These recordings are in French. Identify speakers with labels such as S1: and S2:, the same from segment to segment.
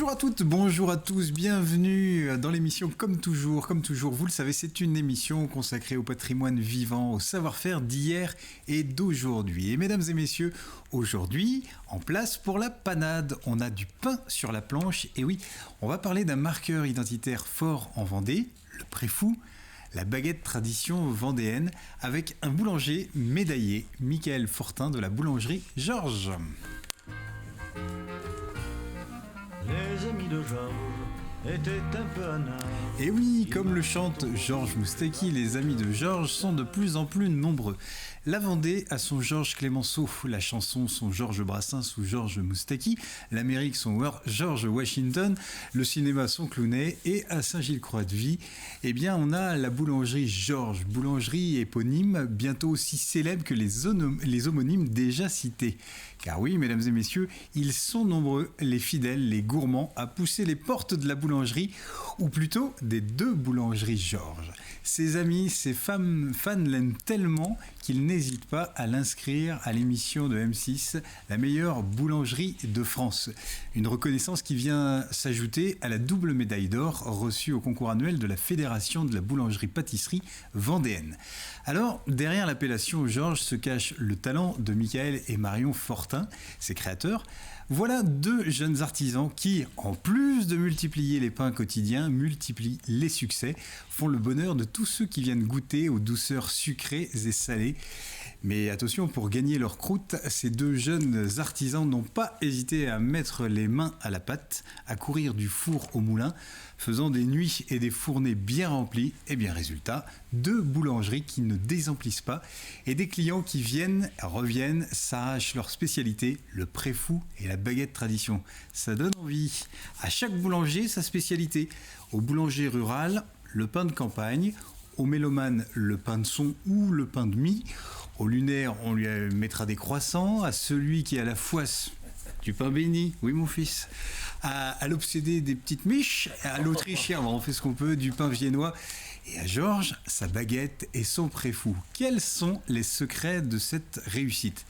S1: Bonjour à toutes, bonjour à tous, bienvenue dans l'émission Comme toujours, vous le savez, c'est une émission consacrée au patrimoine vivant, au savoir-faire d'hier et d'aujourd'hui. Et mesdames et messieurs, aujourd'hui, en place pour la panade, on a du pain sur la planche, et oui, on va parler d'un marqueur identitaire fort en Vendée, le préfou, la baguette tradition vendéenne, avec un boulanger médaillé, Michael Fortin de la boulangerie Georges.
S2: Les amis de Georges étaient un peu anards.
S1: Et oui, comme le chante Georges Moustaki, les amis de Georges sont de plus en plus nombreux. La Vendée a son Georges Clemenceau, la chanson son Georges Brassens ou Georges Moustaki, l'Amérique son George Washington, le cinéma son Clooney, et à Saint-Gilles-Croix-de-Vie, eh bien on a la boulangerie Georges, boulangerie éponyme, bientôt aussi célèbre que les homonymes déjà cités. Car oui, mesdames et messieurs, ils sont nombreux, les fidèles, les gourmands, à pousser les portes de la boulangerie, ou plutôt des deux boulangeries Georges. Ses amis, ses fans l'aiment tellement qu'ils n'hésitent pas à l'inscrire à l'émission de M6, la meilleure boulangerie de France. Une reconnaissance qui vient s'ajouter à la double médaille d'or reçue au concours annuel de la Fédération de la boulangerie-pâtisserie vendéenne. Alors, derrière l'appellation Georges se cache le talent de Michael et Marion Fortin, ses créateurs. Voilà deux jeunes artisans qui, en plus de multiplier les pains quotidiens, multiplient les succès, font le bonheur de tous ceux qui viennent goûter aux douceurs sucrées et salées. Mais attention, pour gagner leur croûte, ces deux jeunes artisans n'ont pas hésité à mettre les mains à la pâte, à courir du four au moulin, faisant des nuits et des fournées bien remplies. Et bien résultat, deux boulangeries qui ne désemplissent pas et des clients qui viennent, reviennent, s'arrachent leur spécialité, le préfou et la baguette tradition. Ça donne envie. À chaque boulanger, sa spécialité. Au boulanger rural, le pain de campagne. Au mélomane, le pain de son ou le pain de mie. Au lunaire, on lui mettra des croissants. À celui qui a la fouasse, du pain béni, oui mon fils. À l'obsédé, des petites miches. À l'autrichien, on fait ce qu'on peut, du pain viennois. Et à Georges, sa baguette et son préfou. Quels sont les secrets de cette réussite ?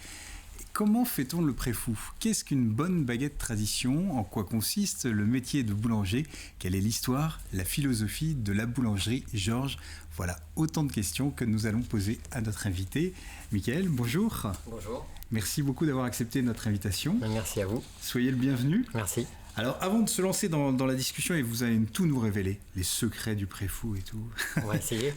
S1: Comment fait-on le préfou ? Qu'est-ce qu'une bonne baguette tradition ? En quoi consiste le métier de boulanger ? Quelle est l'histoire, la philosophie de la boulangerie Georges ? Voilà autant de questions que nous allons poser à notre invité. Michael, bonjour.
S3: Bonjour.
S1: Merci beaucoup d'avoir accepté notre invitation.
S3: Merci à vous.
S1: Soyez le bienvenu.
S3: Merci.
S1: Alors, avant de se lancer dans la discussion, et vous allez tout nous révéler, les secrets du préfou et tout.
S3: On va essayer,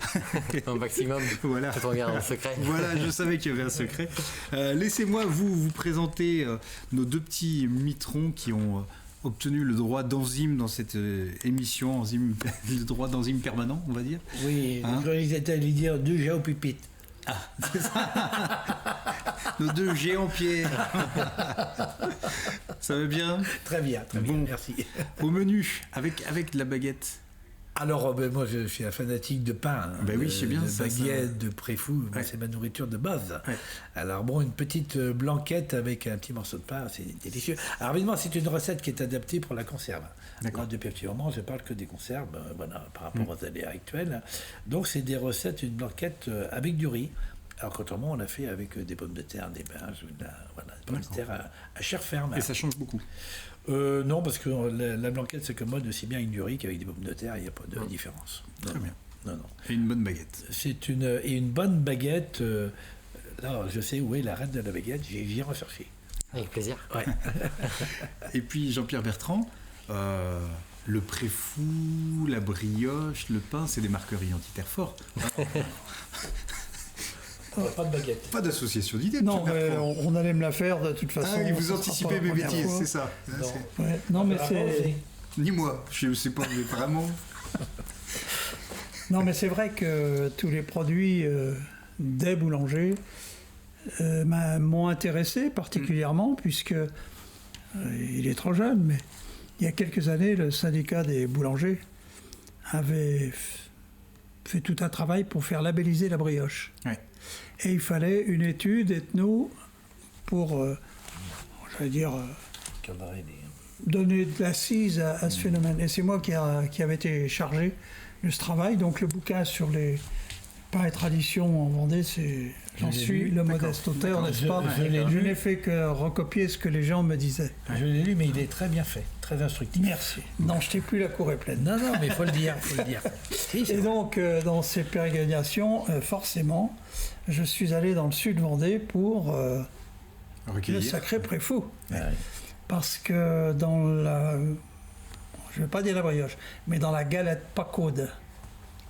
S3: au maximum.
S1: Voilà.
S3: Quand on regarde un secret.
S1: Voilà, je savais qu'il y avait un secret. Laissez-moi vous présenter nos deux petits mitrons qui ont obtenu le droit d'enzyme dans cette émission, le droit d'enzyme permanent, on va dire.
S4: Oui, je croyais que c'était à lui dire deux géopupites.
S1: Ah, c'est ça. Nos deux géants pierres. Ça va bien ?
S4: Très bien, merci.
S1: Au menu, avec de la baguette.
S4: Alors, moi, je suis un fanatique de pain.
S1: Ben oui, c'est bien ça.
S4: Baguette, de préfou, ouais. C'est ma nourriture de base. Ouais. Alors, bon, une petite blanquette avec un petit morceau de pain, c'est délicieux. Alors, évidemment, c'est une recette qui est adaptée pour la conserve. D'accord. Depuis un petit moment, je parle que des conserves, voilà, par rapport aux années actuelles. Donc, c'est des recettes, une blanquette avec du riz. Alors, contrairement, on l'a fait avec des pommes de terre, des binges, des pommes de terre à chair ferme.
S1: Et ça change beaucoup ?
S4: Non, parce que la blanquette s'accommode aussi bien avec du riz qu'avec des pommes de terre, il n'y a pas de différence.
S1: Très bien.
S4: Non.
S1: Et une bonne baguette.
S4: Une bonne baguette. Là, je sais où est la reine de la baguette, j'y recherché.
S3: Avec plaisir.
S4: Ouais.
S1: Et puis Jean-Pierre Bertrand, le préfou, la brioche, le pain, c'est des marqueurs identitaires forts.
S4: Pas de baguette.
S1: Pas d'association d'idées.
S5: Non, on allait me la faire de toute façon.
S1: Ah, et vous anticipez mes bêtises, c'est ça.
S4: Non,
S5: ouais. Non mais c'est...
S1: Ni moi, je ne sais pas, mais vraiment...
S5: Non, mais c'est vrai que tous les produits des boulangers m'ont intéressé particulièrement, puisque il est trop jeune, mais il y a quelques années, le syndicat des boulangers avait fait tout un travail pour faire labelliser la brioche.
S1: Ouais.
S5: Et il fallait une étude ethno pour, donner de l'assise à ce phénomène. Et c'est moi qui avait été chargé de ce travail. Donc le bouquin sur Pain et tradition en Vendée, j'en
S4: Je l'ai
S5: suis
S4: lu.
S5: le
S4: D'accord.
S5: modeste auteur, n'est-ce pas?
S4: Je l'ai
S5: Je
S4: lu.
S5: n'ai fait que recopier ce que les gens me disaient.
S4: Je l'ai lu, mais il est très bien fait, très instructif.
S5: Merci. Non, je t'ai plus, la cour est pleine.
S4: Non, non, mais il faut le dire, faut le dire. Si, c'est
S5: Et
S4: vrai.
S5: donc, dans ces pérégrinations, forcément, je suis allé dans le sud Vendée pour le
S1: Recueillir.
S5: sacré préfou.
S4: Ouais.
S5: Parce que dans la... Je ne vais pas dire la brioche, mais dans la galette pacaude,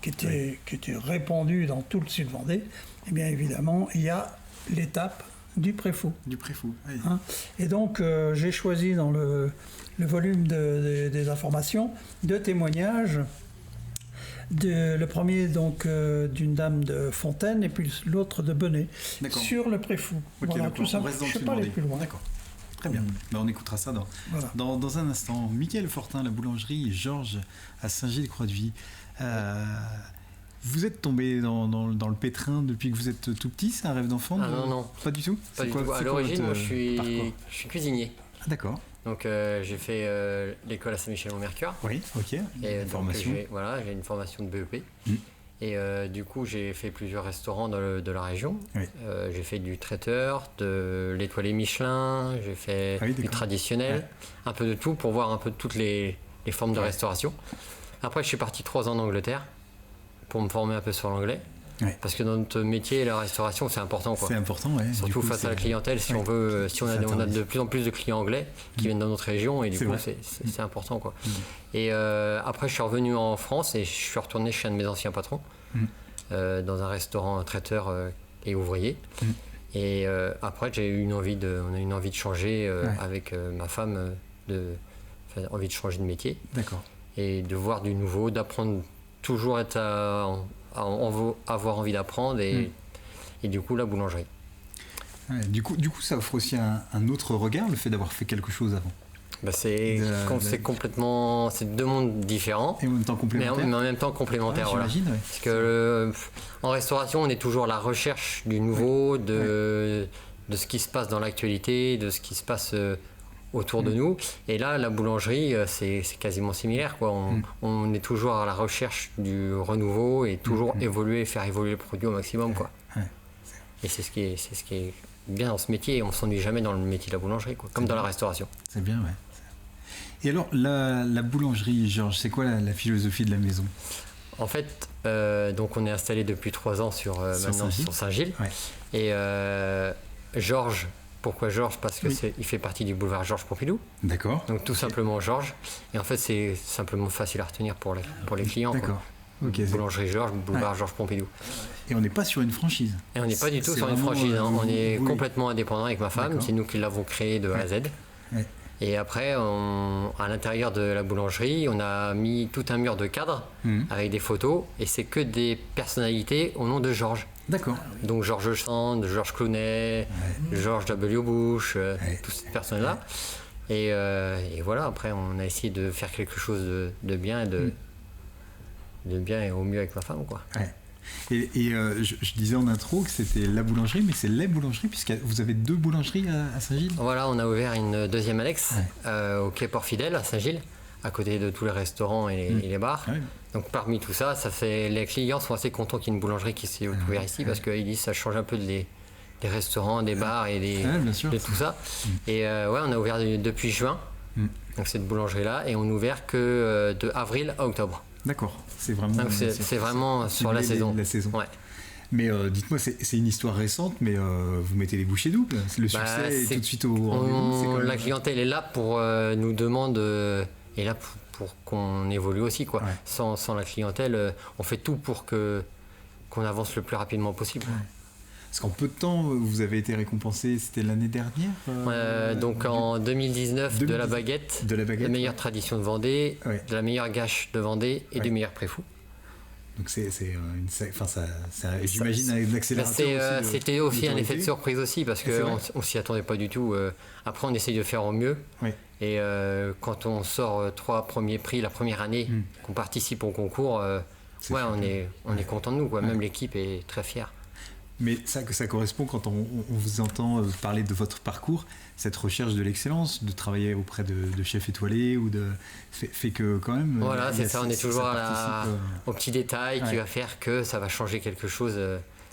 S5: qui était répandue dans tout le sud Vendée, eh bien évidemment, il y a l'étape du préfou.
S1: Du préfou. Oui.
S5: Hein. Et donc, j'ai choisi dans le volume des informations deux témoignages. Le premier, donc, d'une dame de Fontaine, et puis l'autre de Benay,
S1: D'accord.
S5: sur le préfou.
S1: Ok,
S5: Voilà,
S1: donc
S5: tout ça.
S1: on reste dans
S5: Je
S1: le
S5: ne sais pas aller
S1: Sud-Vendée.
S5: plus loin.
S1: D'accord. Très bien. Ben, on écoutera ça
S5: Voilà.
S1: dans un instant. Michael Fortin, la boulangerie Georges à Saint-Gilles-Croix-de-Vie. Vous êtes tombé dans le pétrin depuis que vous êtes tout petit? C'est un rêve d'enfant?
S3: Ah non, non.
S1: Pas du tout?
S3: Pas
S1: C'est
S3: du
S1: quoi-
S3: tout. À
S1: c'est quoi
S3: l'origine,
S1: votre
S3: moi, je
S1: parcours?
S3: suis cuisinier.
S1: Ah, d'accord.
S3: Donc, j'ai fait l'école à Saint-Michel-au-Mercure.
S1: Oui, ok.
S3: Et donc,
S1: Formation.
S3: j'ai une formation de BEP.
S1: Mm.
S3: Et du coup, j'ai fait plusieurs restaurants de la région.
S1: Oui.
S3: J'ai fait du traiteur, de l'étoilé Michelin, j'ai fait
S1: Ah oui,
S3: du
S1: d'accord.
S3: traditionnel,
S1: Ouais.
S3: un peu de tout pour voir un peu toutes les formes de restauration. Après, je suis parti 3 ans en Angleterre pour me former un peu sur l'anglais.
S1: Ouais.
S3: Parce que dans notre métier, la restauration, c'est important, quoi.
S1: C'est important, ouais. Du
S3: Surtout
S1: coup,
S3: face à la
S1: c'est-
S3: clientèle, si
S1: Ouais.
S3: on veut, si on a,
S1: Ça
S3: on a
S1: intéresse.
S3: de plus en plus de clients anglais qui viennent dans notre région et du
S1: C'est
S3: coup
S1: vrai.
S3: c'est important, quoi. Et après je suis revenu en France et je suis retourné chez un de mes anciens patrons dans un restaurant, un traiteur et ouvrier. Et après on a eu une envie de changer avec ma femme, envie de changer de métier
S1: D'accord.
S3: et de voir du nouveau, d'apprendre, toujours être avoir envie d'apprendre et du coup la boulangerie.
S1: Ouais, du coup, ça offre aussi un autre regard, le fait d'avoir fait quelque chose avant.
S3: Bah, c'est complètement, c'est deux mondes différents,
S1: Et en même temps
S3: mais
S1: complémentaire.
S3: en même temps complémentaires.
S1: Ouais,
S3: Voilà.
S1: j'imagine, ouais.
S3: Parce que en restauration, on est toujours à la recherche du nouveau, de ce qui se passe dans l'actualité, de ce qui se passe autour de nous. Et là, la boulangerie, c'est quasiment similaire, quoi. On est toujours à la recherche du renouveau et toujours évoluer, faire évoluer le produit au maximum, quoi.
S1: Ouais.
S3: Et c'est ce qui est bien dans ce métier. On s'ennuie jamais dans le métier de la boulangerie, quoi, comme dans la restauration.
S1: C'est bien, ouais. Et alors, la boulangerie, Georges, c'est quoi la philosophie de la maison?
S3: En fait, donc on est installé depuis 3 ans maintenant
S1: Saint-Gilles.
S3: sur Saint-Gilles.
S1: Ouais.
S3: Et Georges, pourquoi Georges? Parce que
S1: Oui.
S3: il fait partie du boulevard Georges Pompidou.
S1: D'accord.
S3: Donc tout simplement Georges. Et en fait, c'est simplement facile à retenir pour les clients, quoi.
S1: D'accord. Ok.
S3: Boulangerie Georges, boulevard Georges Pompidou.
S1: Et on n'est pas sur une franchise.
S3: Et on n'est pas du tout
S1: C'est
S3: sur une
S1: vraiment,
S3: franchise, hein. On est
S1: oui.
S3: complètement indépendant avec ma femme.
S1: D'accord.
S3: C'est nous qui l'avons créé de A à Z.
S1: Ouais.
S3: Et après, à l'intérieur de la boulangerie, on a mis tout un mur de cadres avec des photos. Et c'est que des personnalités au nom de Georges.
S1: D'accord.
S3: Donc Georges Sand, Georges Clooney, Georges W. Bush, toutes ces personnes-là. Et voilà, après on a essayé de faire quelque chose de bien de bien et au mieux avec ma femme, quoi.
S1: Ouais. Et je disais en intro que c'était la boulangerie, mais c'est les boulangeries, puisque vous avez 2 boulangeries à Saint-Gilles.
S3: Voilà, on a ouvert une deuxième annexe au Quai Port-Fidèle à Saint-Gilles, à côté de tous les restaurants et les bars.
S1: Ouais.
S3: Donc parmi tout ça, les clients sont assez contents qu'il y ait une boulangerie qui s'est ouverte ici parce qu'ils disent que ça change un peu des restaurants, des bars et
S1: bien sûr.
S3: de tout ça. Et on a ouvert depuis juin, donc cette boulangerie-là, et on n'a ouvert que de avril à octobre.
S1: D'accord. C'est vraiment.
S3: Donc c'est vraiment sur la saison.
S1: La saison.
S3: Ouais.
S1: Mais dites-moi, c'est une histoire récente, mais vous mettez les bouchées doubles. Le succès est tout de suite au rendez-vous. C'est quand même-
S3: La clientèle est là pour nous demande est là pour qu'on évolue aussi, quoi.
S1: Ouais.
S3: Sans la clientèle, on fait tout pour qu'on avance le plus rapidement possible.
S1: Parce qu'en peu de temps, vous avez été récompensé, c'était l'année dernière
S3: Donc en 2019, de la baguette,
S1: De la baguette,
S3: la meilleure
S1: ouais.
S3: tradition de Vendée,
S1: Ouais.
S3: de la meilleure gâche de Vendée et
S1: Ouais.
S3: du meilleur préfou.
S1: Donc j'imagine un accélérateur.
S3: C'était aussi un effet de
S1: notoriété.
S3: surprise aussi parce
S1: C'est vrai.
S3: qu'on ne s'y attendait pas du tout. Après, on essaye de faire au mieux.
S1: Ouais.
S3: Et quand on sort 3 premiers prix la première année, qu'on participe au concours,
S1: C'est
S3: on
S1: super.
S3: est content de nous, quoi. Même l'équipe est très fière.
S1: Mais ça correspond quand on vous entend parler de votre parcours, cette recherche de l'excellence, de travailler auprès de chefs étoilés ou fait que quand même.
S3: Voilà, c'est ça. On est toujours au petit détail qui va faire que ça va changer quelque chose.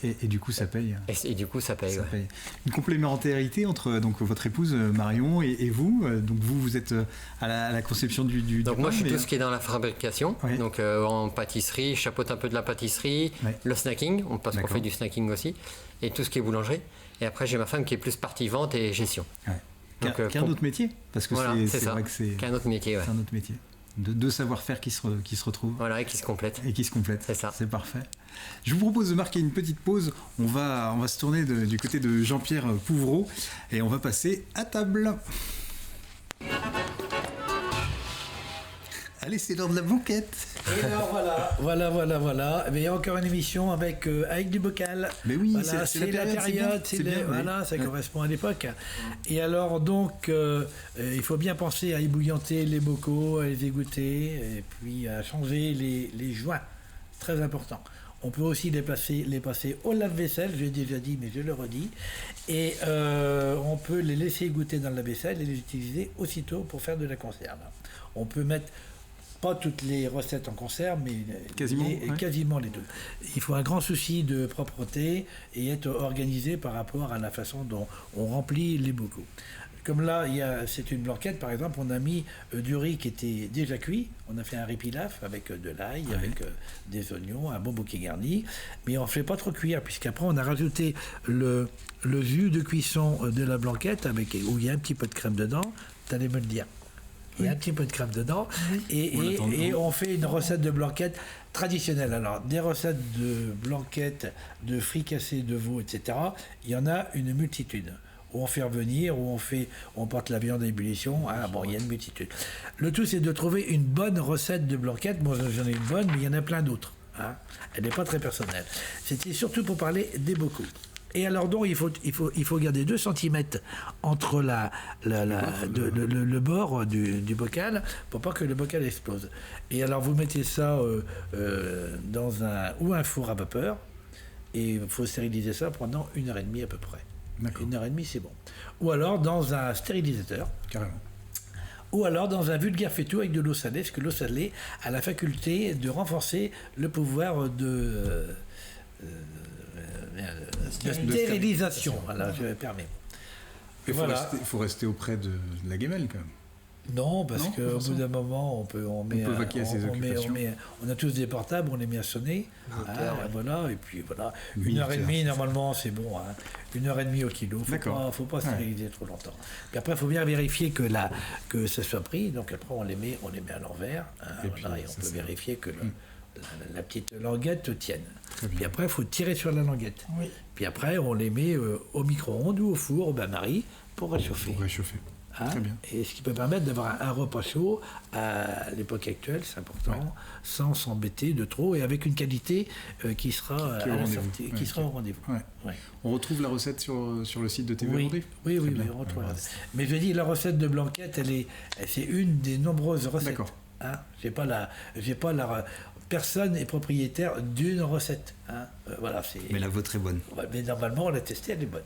S1: Et du coup, ça paye.
S3: Et du coup, ça paye.
S1: Paye. Une complémentarité entre donc votre épouse Marion et vous. Donc vous êtes à la conception du
S3: donc
S1: pain,
S3: moi, je suis tout ce qui est dans la fabrication.
S1: Ouais.
S3: Donc en pâtisserie, je chapeaute un peu de la pâtisserie, le snacking, parce qu'on fait du snacking aussi, et tout ce qui est boulangerie. Et après, j'ai ma femme qui est plus partie vente et gestion.
S1: Ouais. Qu'un autre métier, parce que
S3: voilà,
S1: c'est vrai que c'est
S3: qu'un autre métier. Ouais.
S1: C'est un autre métier. De savoir-faire qui se retrouvent.
S3: Voilà, et qui se complètent.
S1: C'est ça. C'est parfait. Je vous propose de marquer une petite pause. On va se tourner du côté de Jean-Pierre Pouvreau et on va passer à table. Allez, c'est l'heure de la banquette.
S4: Et alors voilà. Mais il y a encore une émission avec du bocal.
S1: Mais oui,
S4: voilà,
S1: c'est la période.
S4: C'est bien, voilà, ça correspond à l'époque. Et alors donc, il faut bien penser à ébouillanter les bocaux, à les égoutter, et puis à changer les joints. Très important. On peut aussi les passer au lave-vaisselle, je l'ai déjà dit, mais je le redis. Et on peut les laisser égoutter dans le lave-vaisselle et les utiliser aussitôt pour faire de la conserve. On peut mettre pas toutes les recettes en conserve, mais quasiment les deux. Il faut un grand souci de propreté et être organisé par rapport à la façon dont on remplit les bocaux. Comme là, c'est une blanquette, par exemple, on a mis du riz qui était déjà cuit. On a fait un riz pilaf avec de l'ail, avec des oignons, un bon bouquet garni. Mais on ne fait pas trop cuire, puisqu'après, on a rajouté le jus de cuisson de la blanquette, où il y a un petit peu de crème dedans. Tu allais me le dire. Il y a un petit peu de crème dedans. Et on fait une recette de blanquette traditionnelle. Alors, des recettes de blanquette, de fricassé de veau, etc., il y en a une multitude. Où on fait revenir, où on porte la viande à ébullition. Il y a une multitude. Le tout, c'est de trouver une bonne recette de blanquette. Moi, j'en ai une bonne, mais il y en a plein d'autres. Elle n'est pas très personnelle. C'était surtout pour parler des bocaux. Et alors donc, il faut garder 2 cm entre le bord du bocal pour pas que le bocal explose. Et alors, vous mettez ça dans un four à vapeur et il faut stériliser ça pendant 1h30 à peu près.
S1: D'accord.
S4: 1h30, c'est bon. Ou alors dans un stérilisateur.
S1: Carrément.
S4: Ou alors dans un vulgaire faitout avec de l'eau salée, parce que l'eau salée a la faculté de renforcer le pouvoir de stérilisation. Voilà, je me permets.
S1: Il faut rester auprès de la gamelle quand même.
S4: Non, parce qu'au bout d'un moment, on a tous des portables, on les met à sonner. Voilà, et puis voilà. 1h30, normalement, c'est bon. 1h30 au kilo. Faut pas stériliser trop longtemps. Puis après, il faut bien vérifier que ça soit pris. Donc après, on les met à l'envers. Et on peut vérifier que la petite languette tienne. Puis après, il faut tirer sur la languette. Oui. Puis après, on les met au micro-ondes ou au four, au bain-marie, pour réchauffer.
S1: Très bien.
S4: Et ce qui peut permettre d'avoir un repas chaud à l'époque actuelle, c'est important, sans s'embêter de trop et avec une qualité qui sera au rendez-vous.
S1: Ouais. On retrouve la recette sur le site de TV Vendée.
S4: Oui, on retrouve la recette. Mais je dis, la recette de blanquette, c'est une des nombreuses recettes.
S1: D'accord.
S4: J'ai pas la personne est propriétaire d'une recette.
S1: Mais la vôtre est bonne.
S4: Mais normalement, on l'a testée, elle est bonne.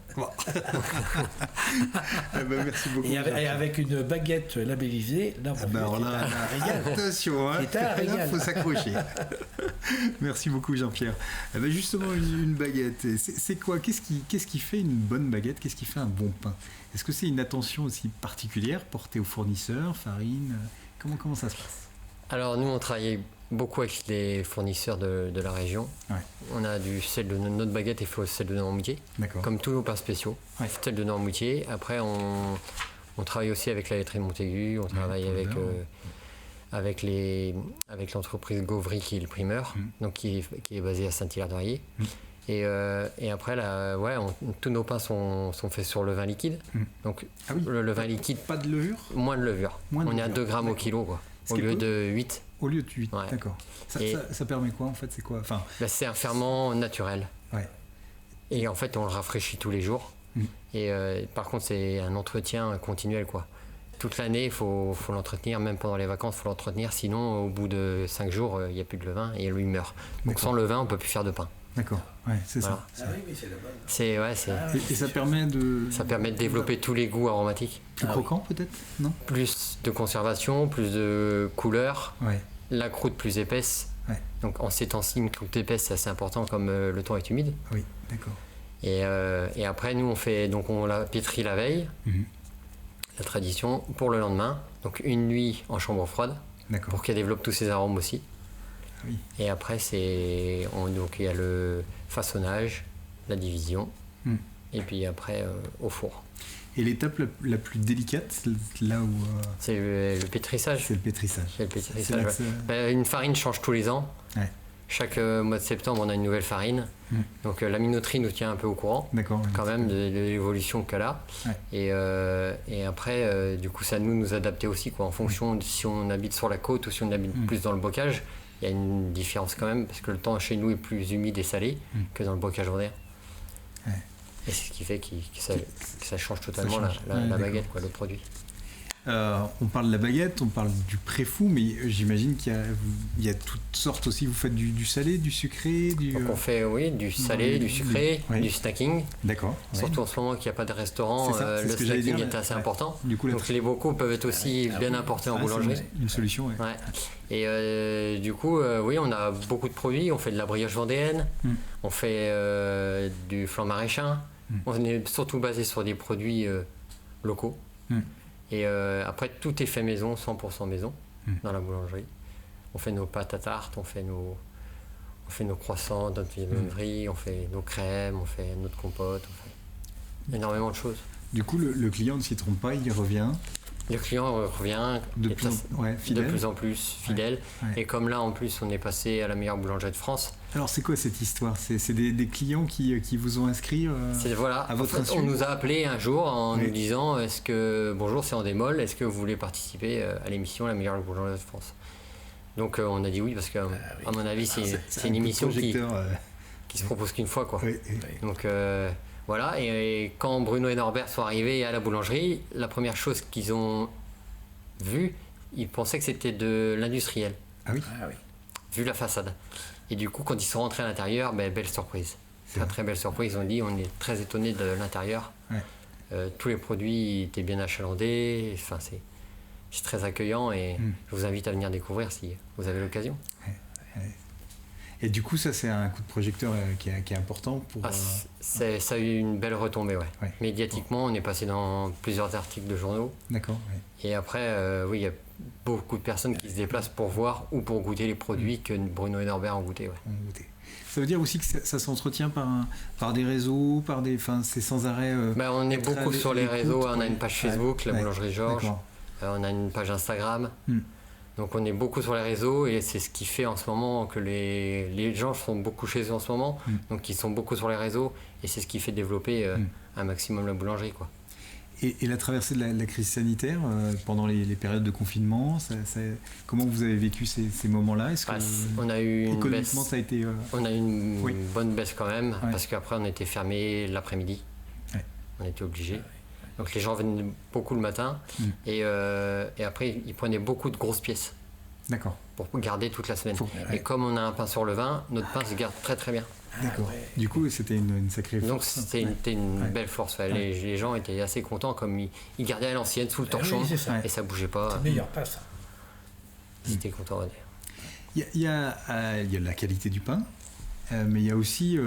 S1: Merci beaucoup.
S4: Et avec une baguette labellisée, là, un régal.
S1: Attention, il faut s'accrocher. Merci beaucoup, Jean-Pierre. Justement, une baguette, c'est quoi ? Qu'est-ce qui fait une bonne baguette ? Qu'est-ce qui fait un bon pain ? Est-ce que c'est une attention aussi particulière portée aux fournisseurs, farine ? Comment ça se passe ?
S3: Alors, nous, on travaille beaucoup avec les fournisseurs de la région. Ouais. On a du sel de notre baguette et sel de Noirmoutier, comme tous nos pains spéciaux. Ouais. Sel de Noirmoutier. Après, on travaille aussi avec la laiterie de Montaigu, on travaille avec l'entreprise Gauvry qui est le primeur, donc qui est basée à Saint-Hilaire-d'Orier. Et après, tous nos pains sont faits sur le vin liquide. Donc, le vin liquide.
S1: Pas de levure ?
S3: Moins de levure. On est à 2 grammes au kilo, quoi. Au lieu de 8.
S1: Au lieu de 8, d'accord. Ça permet quoi, en fait ? C'est quoi ?
S3: C'est un ferment naturel. Ouais. Et en fait, on le rafraîchit tous les jours. Et par contre, c'est un entretien continuel, quoi. Toute l'année, il faut l'entretenir, même pendant les vacances, il faut l'entretenir. Sinon, au bout de 5 jours, il n'y a plus de levain et lui meurt. Donc sans levain, on ne peut plus faire de pain.
S1: D'accord, ouais, c'est
S3: Voilà.
S1: ça.
S4: Ah oui, mais c'est la bonne.
S3: C'est
S1: Et ça permet de...
S3: ça permet de développer tous les goûts aromatiques.
S1: Plus croquant peut-être, non?
S3: Plus de conservation, plus de couleurs,
S1: Ouais,
S3: la croûte plus épaisse.
S1: Ouais.
S3: Donc en ces temps-ci, une croûte épaisse, c'est assez important comme le temps est humide.
S1: oui, d'accord.
S3: Et après, nous, on la pétrit la veille,
S1: Mhm.
S3: la tradition, pour le lendemain. Donc une nuit en chambre froide,
S1: D'accord.
S3: pour qu'elle développe tous ses arômes aussi.
S1: Oui.
S3: Et après, donc il y a le façonnage, la division,
S1: Mm.
S3: et puis après au four.
S1: Et l'étape la plus délicate, là où
S3: C'est le pétrissage.
S1: c'est le pétrissage.
S3: C'est le
S1: C'est
S3: pétrissage,
S1: là que
S3: ouais.
S1: ça-
S3: Une farine change tous les ans.
S1: Ouais.
S3: Chaque mois de septembre, on a une nouvelle farine.
S1: Mm.
S3: Donc la minoterie nous tient un peu au courant,
S1: D'accord. ouais.
S3: quand même, de l'évolution qu'elle a.
S1: Ouais.
S3: Et après, du coup, c'est à nous adapter aussi, quoi, en fonction de si on habite sur la côte ou si on habite
S1: Mm.
S3: plus dans le bocage. Il y a une différence quand même, parce que le temps chez nous est plus humide et salé
S1: Mm.
S3: que dans le bocage en air.
S1: Ouais.
S3: Et c'est ce qui fait que ça change totalement
S1: change.
S3: la
S1: Ouais,
S3: baguette,
S1: d'accord.
S3: quoi, le produit.
S1: On parle de la baguette, on parle du préfou, mais j'imagine qu'il y a toutes sortes aussi. Vous faites du salé, du sucré, du...
S3: Donc on fait, oui, du salé, du sucré,
S1: Oui.
S3: du snacking.
S1: D'accord. ouais.
S3: Surtout en ce moment qu'il n'y a pas de restaurant,
S1: C'est ça, c'est
S3: le
S1: ce que j'allais
S3: snacking
S1: dire,
S3: est assez
S1: ouais.
S3: important.
S1: Du coup, là,
S3: Donc les bocaux peuvent être aussi bien importés en
S1: c'est
S3: boulangerie.
S1: une solution. Ouais.
S3: Ouais. Et du coup, oui, on a beaucoup de produits. On fait de la brioche vendéenne,
S1: Mm.
S3: on fait du flan maraîchin.
S1: Mm.
S3: On est surtout basé sur des produits locaux.
S1: Mm.
S3: Et après, tout est fait maison, 100% maison,
S1: Mm.
S3: dans la boulangerie. On fait nos pâtes à tarte, on fait nos croissants, notre
S1: Mm.
S3: viennoiserie, on fait nos crèmes, on fait notre compote, on fait énormément de choses.
S1: Du coup, le client ne s'y trompe pas, il revient
S3: Le client revient
S1: de
S3: et
S1: plus,
S3: de
S1: fidèle.
S3: plus en plus fidèle.
S1: Ouais.
S3: Et comme là, en plus, on est passé à la meilleure boulangerie de France.
S1: Alors, c'est quoi cette histoire? C'est des clients qui vous ont inscrit
S3: Voilà.
S1: à votre
S3: En fait,
S1: insu?
S3: on nous a appelé un jour en
S1: Oui.
S3: nous disant bonjour, c'est en démol, est-ce que vous voulez participer à l'émission La meilleure boulangerie de France? Donc on a dit oui parce que à mon avis c'est une
S1: un
S3: émission
S1: coup de projecteur,
S3: qui se propose qu'une fois, quoi.
S1: oui, oui.
S3: Donc voilà, et quand Bruno et Norbert sont arrivés à la boulangerie, la première chose qu'ils ont vue, ils pensaient que c'était de l'industriel,
S1: Ah oui,
S4: Ah oui.
S3: vu la façade. Et du coup, quand ils sont rentrés à l'intérieur, belle surprise.
S1: C'est
S3: Très
S1: vrai.
S3: très belle surprise. Ils ont dit, on est très étonnés de l'intérieur.
S1: Ouais.
S3: Tous les produits étaient bien achalandés. Enfin, c'est très accueillant et
S1: Mm.
S3: je vous invite à venir découvrir si vous avez l'occasion.
S1: Et du coup, ça, c'est un coup de projecteur qui est important pour...
S3: Ça a eu une belle retombée, ouais.
S1: Ouais.
S3: Médiatiquement, on est passé dans plusieurs articles de journaux.
S1: D'accord, ouais.
S3: Et après, oui, il y a beaucoup de personnes qui se déplacent pour voir ou pour goûter les produits que Bruno et Norbert ont goûté. Ouais.
S1: On va goûter. Ça veut dire aussi que ça s'entretient par des réseaux, enfin, c'est sans arrêt...
S3: On est
S1: être
S3: beaucoup
S1: à
S3: sur les
S1: l'écoute,
S3: réseaux. On a
S1: ouais.
S3: une page
S1: Ouais.
S3: Facebook, la
S1: Ouais.
S3: boulangerie Georges.
S1: D'accord.
S3: On a une page Instagram.
S1: Hmm.
S3: Donc on est beaucoup sur les réseaux et c'est ce qui fait en ce moment que les gens sont beaucoup chez eux en ce moment.
S1: Hmm.
S3: Donc ils sont beaucoup sur les réseaux et c'est ce qui fait développer
S1: Hmm.
S3: un maximum la boulangerie, quoi.
S1: Et la traversée de la crise sanitaire pendant les périodes de confinement, comment vous avez vécu ces moments-là? Est-ce que
S3: On a eu une baisse.
S1: économiquement ça a été...
S3: On a eu une
S1: Oui.
S3: bonne baisse quand même,
S1: Ouais.
S3: parce qu'après on était fermé l'après-midi.
S1: Ouais.
S3: On était obligés. Donc les gens venaient beaucoup le matin
S1: Mm.
S3: et après ils prenaient beaucoup de grosses pièces
S1: D'accord,
S3: pour garder toute la semaine.
S1: Faut-
S3: Et comme on a un pain sur le vin, notre pain se garde très très bien.
S1: d'accord.
S4: ouais.
S1: Du coup, c'était une sacrée
S3: Donc
S1: force.
S3: c'était une
S1: Ouais.
S3: belle force. Ouais. Les gens étaient assez contents, comme ils gardaient à l'ancienne sous le torchon
S4: oui, c'est ça.
S3: et ça bougeait pas.
S4: C'est le meilleur pas, ça.
S3: Ils étaient contents. Ouais.
S1: Il y a la qualité du pain, mais il y a aussi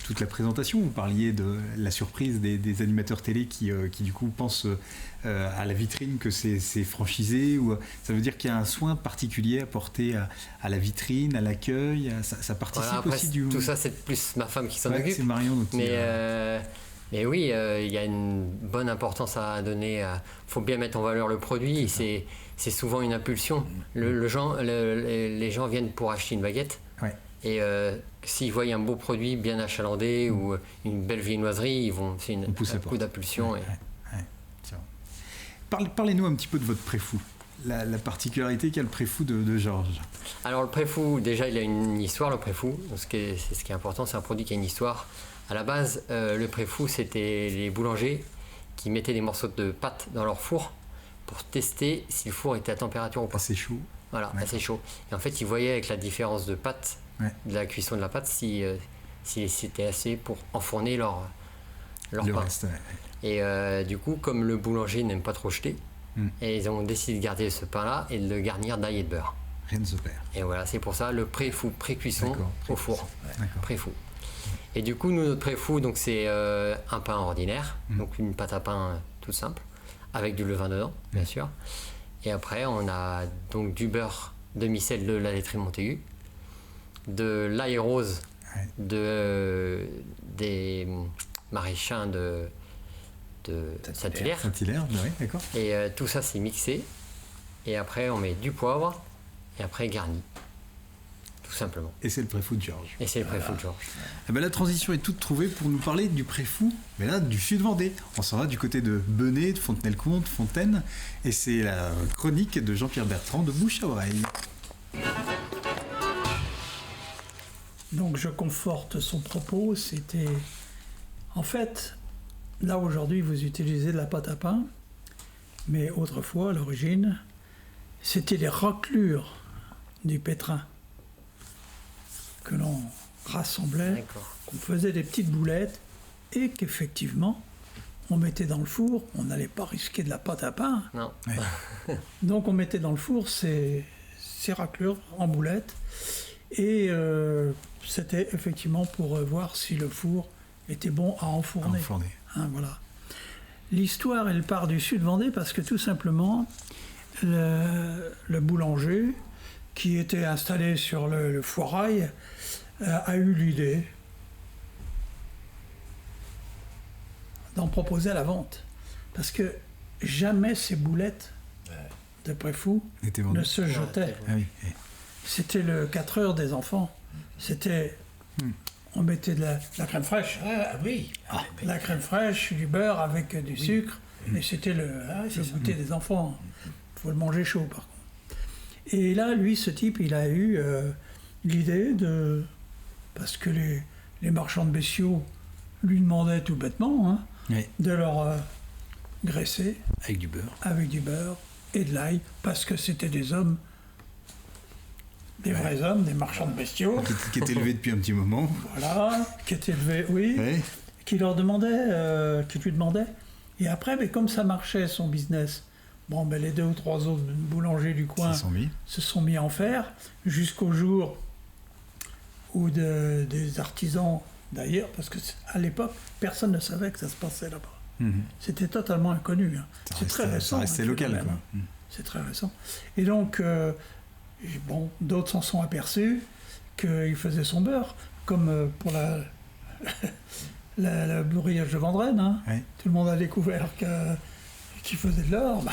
S1: toute la présentation. Vous parliez de la surprise des animateurs télé qui du coup pensent à la vitrine que c'est franchisé. Ça veut dire qu'il y a un soin particulier apporté à la vitrine, à l'accueil. Ça participe
S3: Voilà, après,
S1: aussi du...
S3: tout ça, c'est plus ma femme qui s'en
S1: Ouais,
S3: occupe.
S1: c'est Marion. Donc,
S3: Mais oui, il y a une bonne importance à donner. Il faut bien mettre en valeur le produit. C'est souvent une impulsion. Les gens viennent pour acheter une baguette.
S1: Ouais.
S3: Et s'ils voient un beau produit bien achalandé ou une belle viennoiserie, c'est
S1: On pousse
S3: un
S1: la
S3: coup
S1: porte.
S3: d'impulsion.
S1: Ouais, c'est vrai. Parlez-nous un petit peu de votre préfou. La particularité qu'a le préfou de Georges.
S3: Alors le préfou, déjà, il a une histoire, le préfou. Ce qui est important, c'est un produit qui a une histoire. À la base, le préfou, c'était les boulangers qui mettaient des morceaux de pâte dans leur four pour tester si le four était à température ou pas.
S1: Assez chaud.
S3: Voilà,
S1: Ouais.
S3: assez chaud. Et en fait, ils voyaient avec la différence de pâte,
S1: Ouais.
S3: de la cuisson de la pâte, si si c'était assez pour enfourner leur
S1: Le
S3: pain.
S1: reste, ouais.
S3: Et du coup, comme le boulanger n'aime pas trop jeter, et ils ont décidé de garder ce pain-là et de le garnir d'ail et de beurre.
S1: Rien ne se perd.
S3: Et voilà, c'est pour ça le pré-fou, pré-cuisson
S1: D'accord,
S3: au four.
S1: D'accord.
S3: Pré-fou. Et du coup, nous, notre pré-fou, donc c'est un pain ordinaire, donc une pâte à pain toute simple, avec du levain dedans, bien sûr. Et après, on a donc du beurre demi-sel de la laiterie Montaigu, de l'ail rose des maraîchins de Saint-Hilaire.
S1: Saint-Hilaire, oui, d'accord.
S3: Et tout ça, c'est mixé. Et après, on met du poivre. Et après, garni. Tout simplement.
S1: Et c'est le préfou de Georges.
S3: Et c'est le préfou de Georges.
S1: Eh ben, la transition est toute trouvée pour nous parler du préfou, mais là, du Sud-Vendée. On s'en va du côté de Benay, de Fontenay-le-Comte, Fontaine. Et c'est la chronique de Jean-Pierre Bertrand de Bouche à Oreille.
S5: Donc je conforte son propos, c'était... En fait, là aujourd'hui vous utilisez de la pâte à pain, mais autrefois, à l'origine, c'était les raclures du pétrin que l'on rassemblait,
S3: D'accord.
S5: qu'on faisait des petites boulettes et qu'effectivement on mettait dans le four. On n'allait pas risquer de la pâte à pain,
S3: Non.
S5: donc on mettait dans le four ces raclures en boulettes et c'était effectivement pour voir si le four était bon à enfourner. Hein, voilà. L'histoire, elle part du Sud-Vendée parce que tout simplement, le boulanger qui était installé sur le foirail a eu l'idée d'en proposer à la vente. Parce que jamais ces boulettes de préfou ne se jetaient.
S1: Ah oui.
S5: C'était le 4 heures des enfants. C'était... On mettait de la crème fraîche.
S4: Ah oui.
S5: La crème fraîche, du beurre avec du sucre. Et c'était le goûter des enfants. Il faut le manger chaud, par contre. Et là, lui, ce type, il a eu l'idée de... Parce que les marchands de bestiaux lui demandaient tout bêtement de leur graisser
S1: Avec du beurre.
S5: avec du beurre et de l'ail, parce que c'était des hommes, des vrais hommes, des marchands de bestiaux,
S1: Qui était élevé depuis un petit moment.
S5: voilà, qui étaient élevés, oui,
S1: Ouais.
S5: qui leur demandaient, qui lui demandaient. Et après, mais comme ça marchait son business, bon, ben, les 2 ou 3 autres boulangers du coin
S1: Ils sont mis.
S5: se sont mis à en faire, jusqu'au jour où des artisans d'ailleurs, parce qu'à l'époque, personne ne savait que ça se passait là-bas. C'était totalement inconnu. C'est très récent.
S1: Ça restait local,
S5: phénomène.
S1: quoi.
S5: C'est très récent. Et donc, bon, d'autres s'en sont aperçus qu'il faisait son beurre, comme pour le bourrillage de Vendrenne.
S1: Ouais.
S5: Tout le monde a découvert qu'il faisait de l'or.
S1: Bah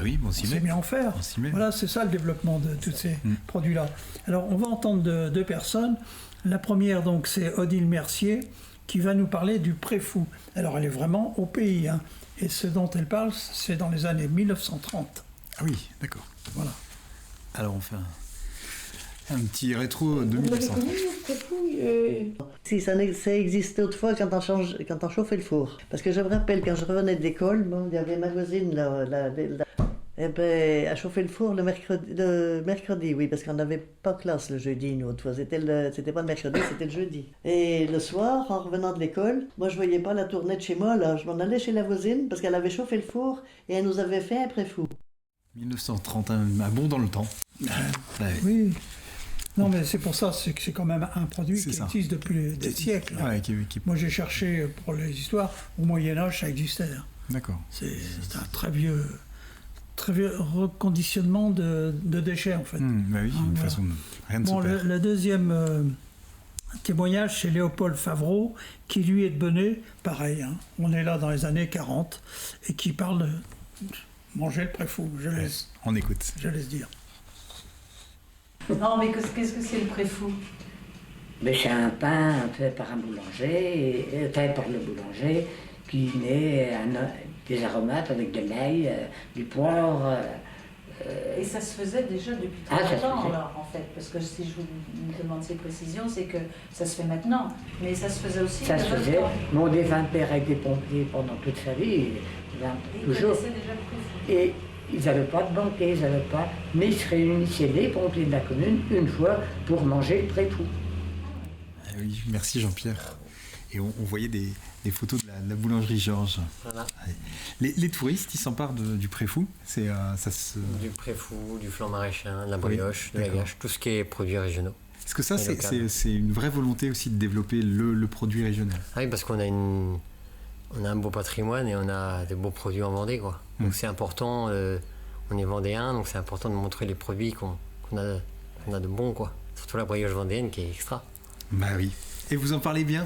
S1: oui, on
S5: On
S1: s'y
S5: s'est
S1: met.
S5: mis à en faire.
S1: On s'y met.
S5: Voilà, c'est ça le développement de tous ces produits-là. Alors, on va entendre deux personnes. La première, donc, c'est Odile Mercier, qui va nous parler du préfou. Alors, elle est vraiment au pays. Et ce dont elle parle, c'est dans les années 1930.
S1: Ah oui, d'accord.
S5: Voilà.
S1: Alors on fait un petit rétro de
S6: Vous l'avez
S1: 1900.
S6: connu, le préfou Si, ça existait autrefois quand on chauffait le four. Parce que je me rappelle, quand je revenais de l'école, bon, il y avait ma voisine, eh ben, à chauffer le four le mercredi, oui, parce qu'on n'avait pas classe le jeudi, nous, autrefois. C'était pas le mercredi, c'était le jeudi. Et le soir, en revenant de l'école, moi, je voyais pas la tournée de chez moi, là. Je m'en allais chez la voisine, parce qu'elle avait chauffé le four, et elle nous avait fait un préfou.
S1: 1930, un bon dans le temps. Ouais.
S5: Oui. Non, mais c'est pour ça, c'est que c'est quand même un produit
S1: C'est
S5: qui
S1: ça.
S5: existe depuis des siècles.
S1: Ouais, qui-
S5: Moi, j'ai cherché pour les histoires. Au Moyen-Âge, ça existait.
S1: D'accord.
S5: C'est un très vieux reconditionnement de déchets, en fait.
S1: Bah oui, une
S5: voilà.
S1: façon de... Rien ne
S5: Bon,
S1: se perd.
S5: le deuxième témoignage, c'est Léopold Favreau, qui lui est de Benay, pareil, on est là dans les années 40, et qui parle de manger le préfou, je laisse
S1: On écoute.
S5: dire.
S7: Non, mais qu'est-ce que c'est le préfou?
S8: Mais c'est un pain fait par un boulanger, fait par le boulanger, qui met des aromates avec de l'ail, du poivre.
S7: Et ça se faisait déjà depuis
S8: Ah,
S7: très
S8: ça se
S7: longtemps,
S8: faisait.
S7: alors, en fait. Parce que si je vous demande ces précisions, c'est que ça se fait maintenant. Mais ça se faisait aussi
S8: Ça se
S7: il y a
S8: faisait.
S7: longtemps.
S8: Mon défunt père a été pompier pendant toute sa vie,
S7: Ils
S8: toujours.
S7: connaissaient déjà le préfou.
S8: Et ils n'avaient pas de banquet, ils n'avaient pas. Mais ils se réunissaient, les pompiers de la commune, une fois pour manger le préfou.
S1: Oui, merci Jean-Pierre. Et on voyait des photos de la boulangerie Georges.
S3: Voilà.
S1: Les touristes, ils s'emparent du Préfou.
S3: Du Préfou, du flan maraîchin, de la brioche, de la gâche, tout ce qui est produits régionaux.
S1: Est-ce que ça, c'est une vraie volonté aussi de développer le produit régional?
S3: Ah oui, parce qu'on a un beau patrimoine et on a des beaux produits en Vendée, quoi. Donc c'est important, on est vendéen, donc c'est important de montrer les produits qu'on a de bons, quoi. Surtout la brioche vendéenne qui est extra.
S1: Bah oui. Et vous en parlez bien.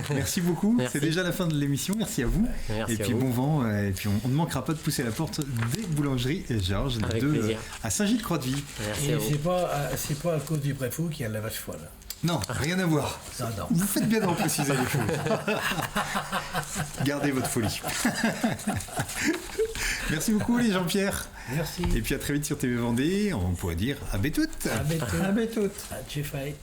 S1: Merci beaucoup.
S3: Merci.
S1: C'est déjà la fin de l'émission. Merci à vous.
S3: Merci
S1: et puis bon vent. Et puis on ne manquera pas de pousser la porte des boulangeries Georges, les deux à Saint-Gilles-Croix-de-Vie.
S3: Merci.
S4: Et c'est pas à cause du Préfou qu'il y a la vache folle.
S1: Non, rien à voir.
S4: Non.
S1: Vous faites bien d'en préciser les choses. Gardez votre folie. Merci beaucoup les Jean-Pierre.
S4: Merci.
S1: Et puis à très vite sur TV Vendée. On pourrait dire à Bétoute.
S4: À Bétoute.
S5: À bientôt.
S4: À Tchefait.